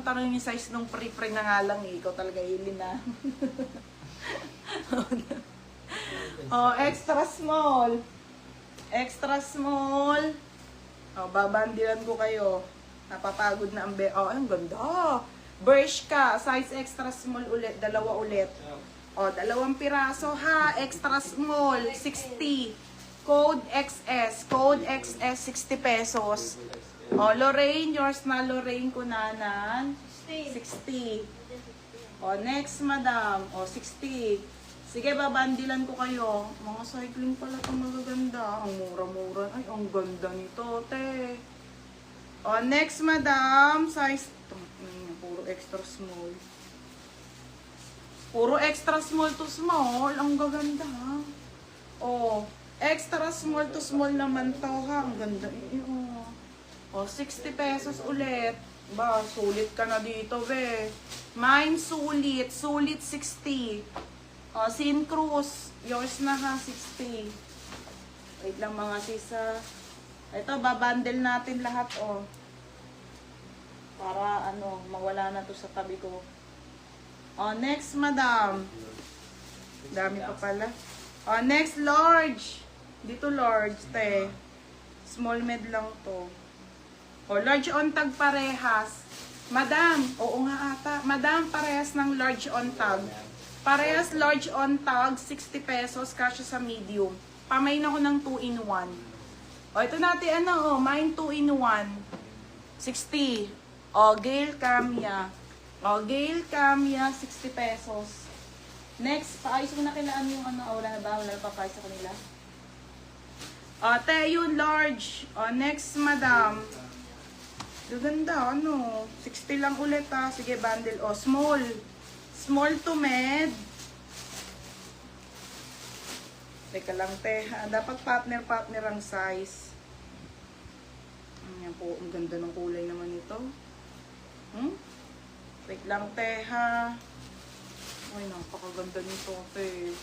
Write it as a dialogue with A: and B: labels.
A: tanong yung size nung pre-pre na nga lang eh. Ikaw talaga ilin na. Oh, extra small. Extra small. Oh, babandilan ko kayo. Napapagod na ang oh, ang ganda. Bershka, size extra small ulit, dalawa ulit. Oh, 2 piraso ha, extra small, 60. Code XS, code XS 60 pesos. Oh, Lorraine, yours na Lorraine Kunanan, 60. Oh, next madam, oh 60. Sige, babandilan ko kayo. Mga cycling pala itong magaganda. Ang mura-mura. Ay, ang ganda nito, te. O, next, madam. Size. Puro extra small. Puro extra small to small. Ang gaganda, ha. O, extra small to small naman to, ha. Ang ganda. O, 60 pesos ulit. Ba, sulit ka na dito, be. Mine sulit. Sulit 60. O, Sin Cruz. Yours na ha, 60. Wait lang mga sisa. Ito, babundle natin lahat, o. Para, ano, mawala na to sa tabi ko. O, next, madam. Dami pa pala. O, next, large. Dito, large, te. Small med lang to. O, large on tag parehas. Madam, oo nga ata. Madam, parehas ng large on tag. Parehas large on tag, 60 pesos, kasya sa medium. Pamain ako ng 2-in-1. O, ito natin, ano, mine 2-in-1. 60. O, Gale Camia. O, Gale Camia, 60 pesos. Next, paayos ko na kailangan yung ano, wala na ba? Wala na pa paayos sa kanila. O, Teo large. O, next, madam. Gaganda, ano, 60 lang ulit ha. Sige, bundle. O, small. Small to med. Teka lang, te. Dapat partner-partner ang size. Ayan po, ang ganda ng kulay naman ito. Wait lang, te, ha. Ay, napakaganda nito, te.